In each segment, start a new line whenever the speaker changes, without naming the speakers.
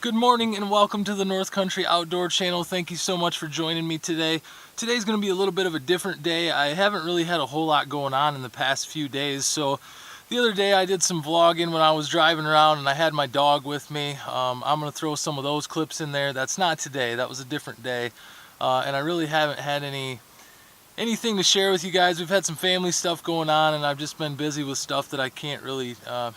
Good morning and welcome to the North Country Outdoor Channel. Thank you so much for joining me today. Today's going to be a little bit of a different day. I haven't really had a whole lot going on in the past few days. So the other day I did some vlogging when I was driving around and I had my dog with me. I'm going to throw some of those clips in there. That's not today. That was a different day. And I really haven't had anything to share with you guys. We've had some family stuff going on and I've just been busy with stuff that I can't really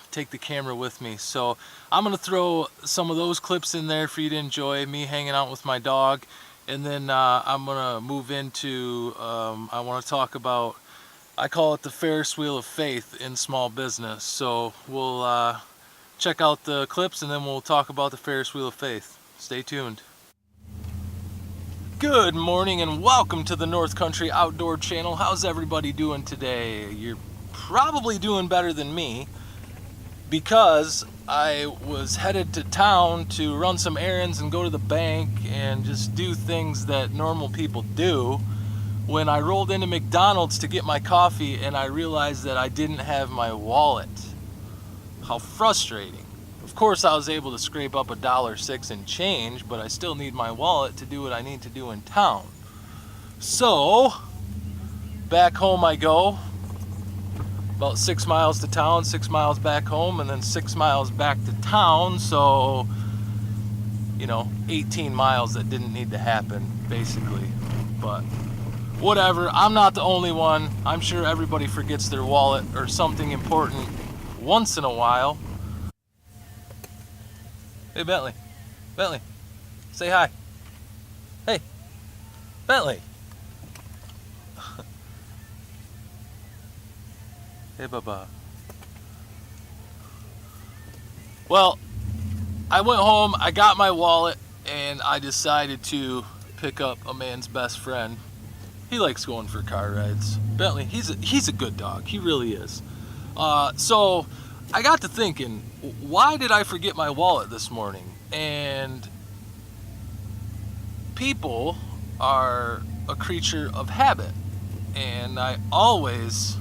take the camera with me. So I'm going to throw some of those clips in there for you to enjoy, me hanging out with my dog. And then I'm going to move into, I want to talk about, I call it the Ferris wheel of faith in small business. So we'll check out the clips and then we'll talk about the Ferris wheel of faith. Stay tuned. Good morning and welcome to the North Country Outdoor Channel. How's everybody doing today? You're probably doing better than me because I was headed to town to run some errands and go to the bank and just do things that normal people do when I rolled into McDonald's to get my coffee and I realized that I didn't have my wallet. How frustrating. Of course, I was able to scrape up $1.06 in change, but I still need my wallet to do what I need to do in town. So, back home I go. About 6 miles to town, 6 miles back home, and then 6 miles back to town. So, 18 miles that didn't need to happen, basically. But whatever, I'm not the only one. I'm sure everybody forgets their wallet or something important once in a while. Hey, Bentley. Bentley, say hi. Hey, Bentley. Hey, Baba. Well, I went home, I got my wallet, and I decided to pick up a man's best friend. He likes going for car rides. Bentley, he's a good dog. He really is. So I got to thinking, why did I forget my wallet this morning? And people are a creature of habit. And I always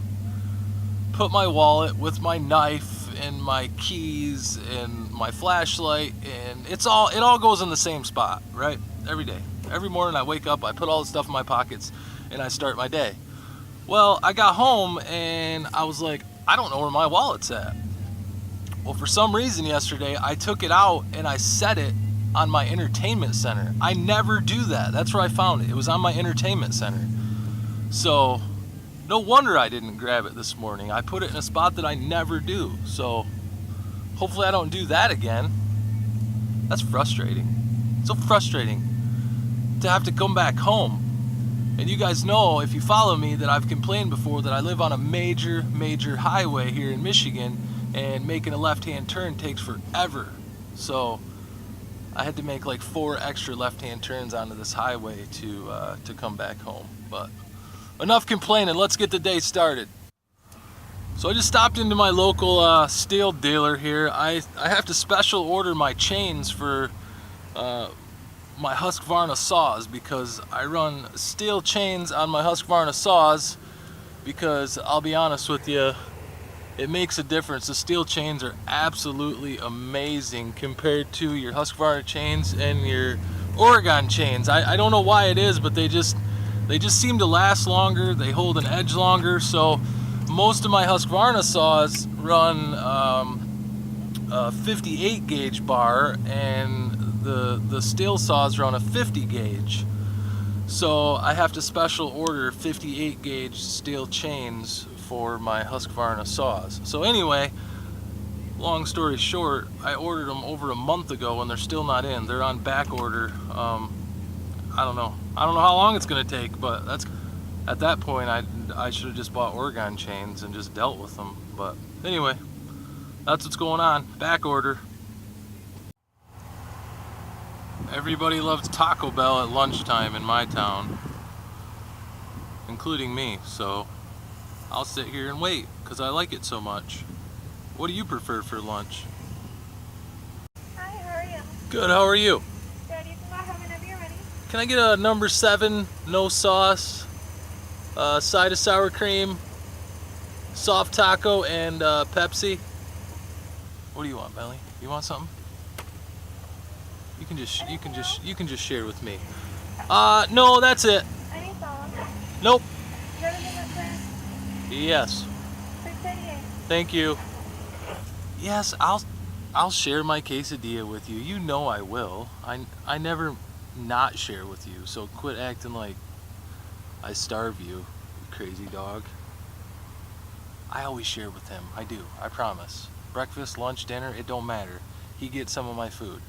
put my wallet with my knife and my keys and my flashlight, and it all goes in the same spot, right? Every day. Every morning I wake up, I put all the stuff in my pockets, and I start my day. Well, I got home and I was like, I don't know where my wallet's at. Well, for some reason yesterday, I took it out and I set it on my entertainment center. I never do that. That's where I found it. It was on my entertainment center. So, no wonder I didn't grab it this morning. I put it in a spot that I never do. So, hopefully I don't do that again. That's frustrating. So frustrating to have to come back home. And you guys know, if you follow me, that I've complained before that I live on a major highway here in Michigan, and making a left-hand turn takes forever. So I had to make like 4 extra left-hand turns onto this highway to come back home. But enough complaining, let's get the day started. So I just stopped into my local steel dealer here. I have to special order my chains for my Husqvarna saws because I run steel chains on my Husqvarna saws because I'll be honest with you, it makes a difference. The steel chains are absolutely amazing compared to your Husqvarna chains and your Oregon chains. I don't know why it is, but they just seem to last longer. They hold an edge longer. So most of my Husqvarna saws run a 58 gauge bar, and the steel saws run a 50 gauge. So I have to special order 58 gauge steel chains for my Husqvarna saws. So anyway, long story short, I ordered them over a month ago and they're still not in. They're on back order. I don't know how long it's gonna take, but at that point I should have just bought Oregon chains and just dealt with them. But anyway, that's what's going on. Back order. Everybody loves Taco Bell at lunchtime in my town, including me, so I'll sit here and wait because I like it so much. What do you prefer for lunch?
Hi, how are you?
Good, how are you?
Good, you can go ahead whenever you're ready.
Can I get a number 7, no sauce, side of sour cream, soft taco, and Pepsi? What do you want, Belly? You want something? you can just share with me. No, that's it.
I need phone.
Nope.
You got anything up there?
Yes.
688.
Thank you. Yes, I'll share my quesadilla with you. You know I will. I never not share with you. So quit acting like I starve you, you crazy dog. I always share with him. I do. I promise. Breakfast, lunch, dinner, it don't matter. He gets some of my food.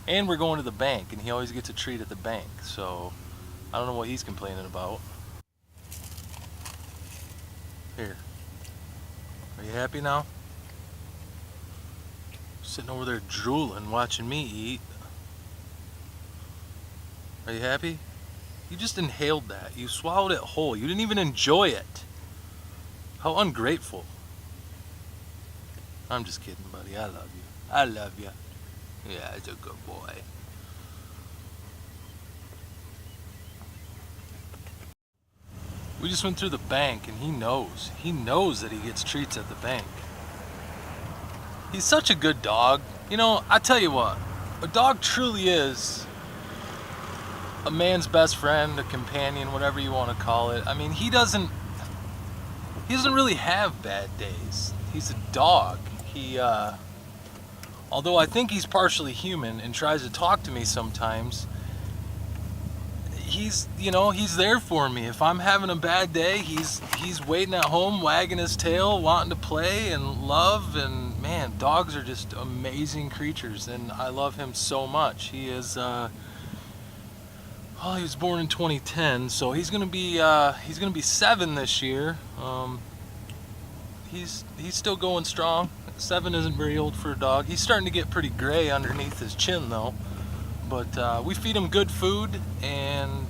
And we're going to the bank, and he always gets a treat at the bank. So I don't know what he's complaining about. Here. Are you happy now? Sitting over there drooling, watching me eat. Are you happy? You just inhaled that. You swallowed it whole. You didn't even enjoy it. How ungrateful. I'm just kidding, buddy. I love you. I love you. Yeah, it's a good boy. We just went through the bank, and he knows. He knows that he gets treats at the bank. He's such a good dog. You know, I tell you what, a dog truly is a man's best friend, a companion, whatever you want to call it. I mean, he doesn't really have bad days. He's a dog. Although I think he's partially human and tries to talk to me sometimes, he's there for me. If I'm having a bad day, he's waiting at home, wagging his tail, wanting to play and love. And man, dogs are just amazing creatures, and I love him so much. He is he was born in 2010, so he's gonna be 7 this year. He's still going strong. 7 isn't very old for a dog. He's starting to get pretty gray underneath his chin though. But we feed him good food, and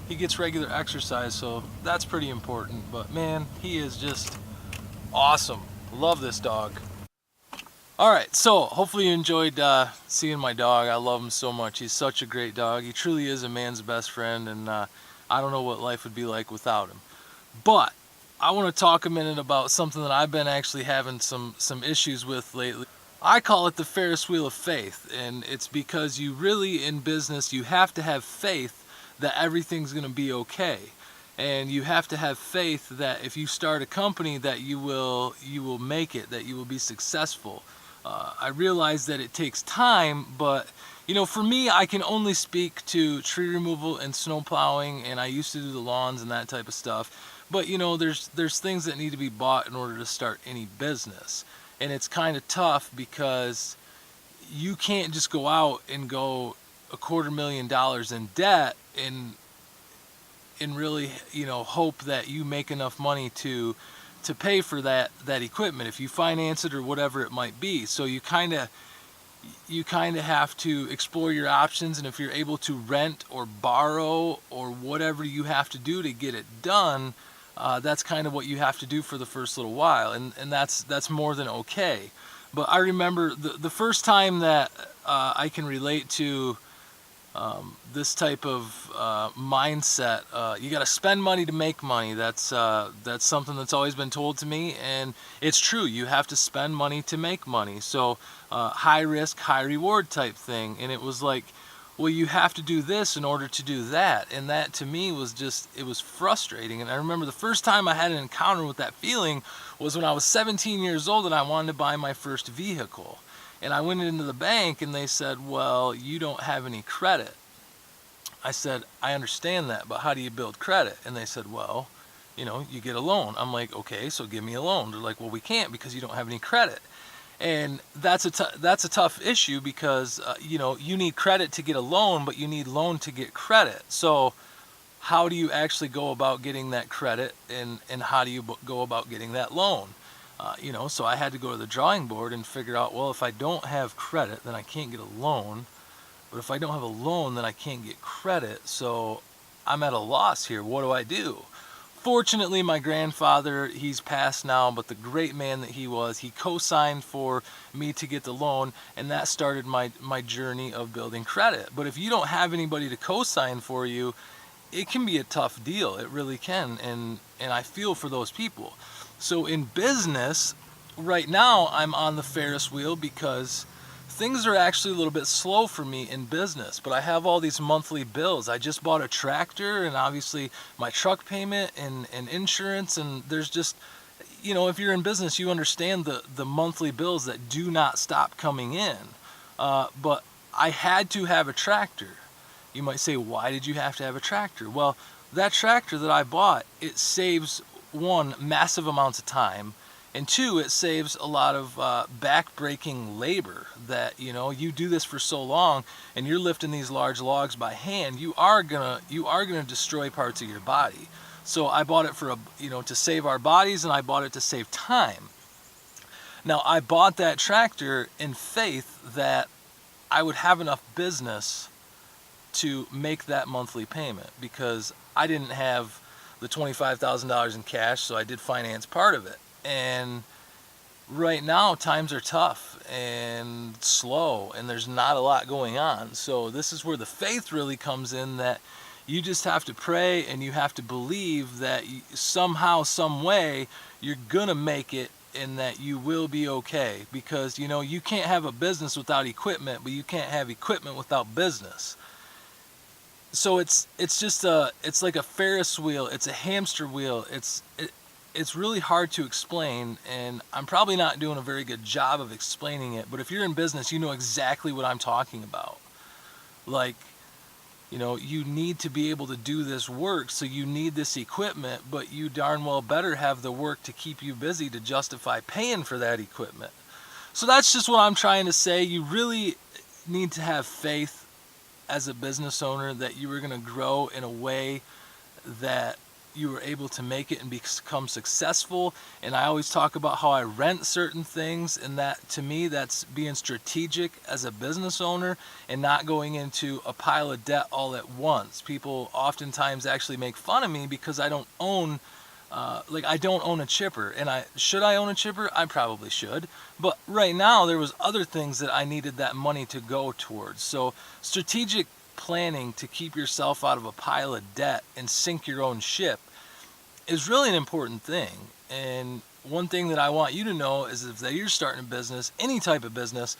he gets regular exercise, so that's pretty important. But man, he is just awesome. Love this dog. Alright, so hopefully you enjoyed seeing my dog. I love him so much. He's such a great dog. He truly is a man's best friend, and I don't know what life would be like without him. But I want to talk a minute about something that I've been actually having some issues with lately. I call it the Ferris wheel of faith, and it's because you really, in business, you have to have faith that everything's going to be okay. And you have to have faith that if you start a company that you will make it, that you will be successful. I realize that it takes time, but you know, for me, I can only speak to tree removal and snow plowing, and I used to do the lawns and that type of stuff. But you know, there's things that need to be bought in order to start any business. And it's kind of tough because you can't just go out and go $250,000 in debt and really, you know, hope that you make enough money to pay for that equipment if you finance it or whatever it might be. So you kind of have to explore your options, and if you're able to rent or borrow or whatever you have to do to get it done, that's kind of what you have to do for the first little while, and that's more than okay. But I remember the first time that I can relate to this type of mindset. You got to spend money to make money. That's something that's always been told to me, and it's true. You have to spend money to make money. So high risk, high reward type thing. And it was like, well, you have to do this in order to do that. And that to me was just, it was frustrating. And I remember the first time I had an encounter with that feeling was when I was 17 years old and I wanted to buy my first vehicle. And I went into the bank and they said, well, you don't have any credit. I said, I understand that, but how do you build credit? And they said, well, you know, you get a loan. I'm like, okay, so give me a loan. They're like, well, we can't because you don't have any credit. And that's a tough issue because, you know, you need credit to get a loan, but you need loan to get credit. So how do you actually go about getting that credit, and how do you go about getting that loan? You know, so I had to go to the drawing board and figure out, well, if I don't have credit, then I can't get a loan. But if I don't have a loan, then I can't get credit. So I'm at a loss here. What do I do? Fortunately, my grandfather, he's passed now, but the great man that he was, he co-signed for me to get the loan, and that started my journey of building credit. But if you don't have anybody to co-sign for you, it can be a tough deal. It really can, and I feel for those people. So in business, right now, I'm on the Ferris wheel because things are actually a little bit slow for me in business, but I have all these monthly bills. I just bought a tractor, and obviously my truck payment and insurance, and there's just, if you're in business, you understand the monthly bills that do not stop coming in. But I had to have a tractor. You might say, why did you have to have a tractor? Well, that tractor that I bought, it saves, one, massive amounts of time, and two, it saves a lot of back-breaking labor that, you do this for so long and you're lifting these large logs by hand, you are gonna destroy parts of your body. So I bought it for to save our bodies, and I bought it to save time. Now, I bought that tractor in faith that I would have enough business to make that monthly payment, because I didn't have the $25,000 in cash, so I did finance part of it. And right now times are tough and slow, and there's not a lot going on. So this is where the faith really comes in, that you just have to pray and you have to believe that somehow, some way, you're gonna make it, and that you will be okay. Because you can't have a business without equipment, but you can't have equipment without business. So it's like a Ferris wheel, it's a hamster wheel. It's really hard to explain, and I'm probably not doing a very good job of explaining it, but if you're in business, you know exactly what I'm talking about. Like, you need to be able to do this work, so you need this equipment, but you darn well better have the work to keep you busy to justify paying for that equipment. So that's just what I'm trying to say. You really need to have faith as a business owner that you are going to grow in a way that you were able to make it and become successful. And I always talk about how I rent certain things, and that, to me, that's being strategic as a business owner and not going into a pile of debt all at once. People oftentimes actually make fun of me because I don't own I don't own a chipper. And should I own a chipper? I probably should. But right now there was other things that I needed that money to go towards. So strategic planning to keep yourself out of a pile of debt and sink your own ship is really an important thing. And one thing that I want you to know is, if you're starting a business, any type of business,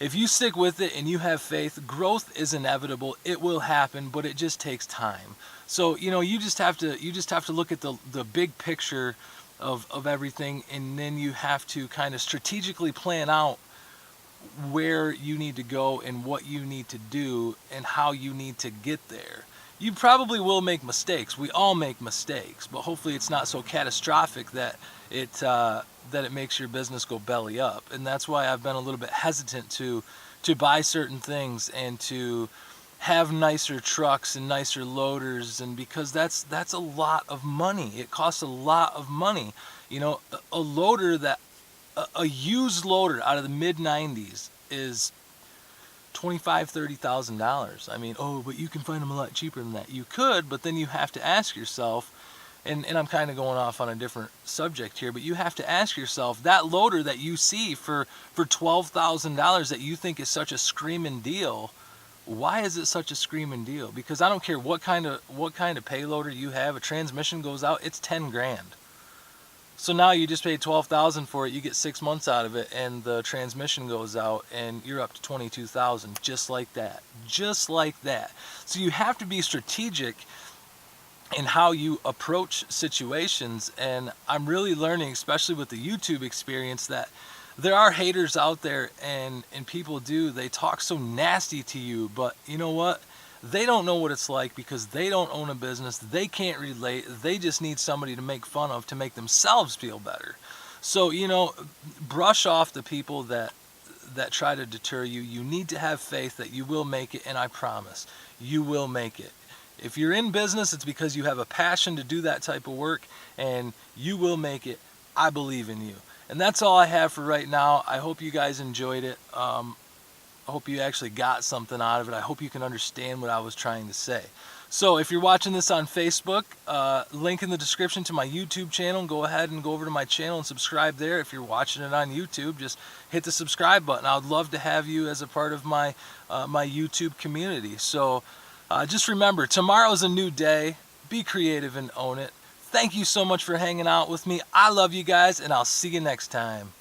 if you stick with it and you have faith, growth is inevitable. It will happen, but it just takes time. So you just have to look at the big picture of everything, and then you have to kind of strategically plan out where you need to go and what you need to do and how you need to get there. You probably will make mistakes. We all make mistakes, but hopefully it's not so catastrophic that it makes your business go belly up. And that's why I've been a little bit hesitant to buy certain things and to have nicer trucks and nicer loaders, and because that's a lot of money. It costs a lot of money. A loader a used loader out of the mid-90s is $25,000-$30,000. I mean, but you can find them a lot cheaper than that. You could, but then you have to ask yourself, and I'm kind of going off on a different subject here, but you have to ask yourself, that loader that you see for $12,000 that you think is such a screaming deal, why is it such a screaming deal? Because I don't care what kind of payloader you have, a transmission goes out, it's 10 grand. So now you just paid $12,000 for it, you get 6 months out of it, and the transmission goes out and you're up to $22,000, just like that. So you have to be strategic in how you approach situations, and I'm really learning, especially with the YouTube experience, that there are haters out there, and people they talk so nasty to you, but you know what? They don't know what it's like, because they don't own a business. They can't relate. They just need somebody to make fun of to make themselves feel better. So, brush off the people that try to deter you. You need to have faith that you will make it, and I promise you will make it. If you're in business, it's because you have a passion to do that type of work, and you will make it. I believe in you. And that's all I have for right now. I hope you guys enjoyed it. I hope you actually got something out of it. I hope you can understand what I was trying to say. So if you're watching this on Facebook, link in the description to my YouTube channel. Go ahead and go over to my channel and subscribe there. If you're watching it on YouTube, just hit the subscribe button. I would love to have you as a part of my my YouTube community. So just remember, tomorrow's a new day. Be creative and own it. Thank you so much for hanging out with me. I love you guys, and I'll see you next time.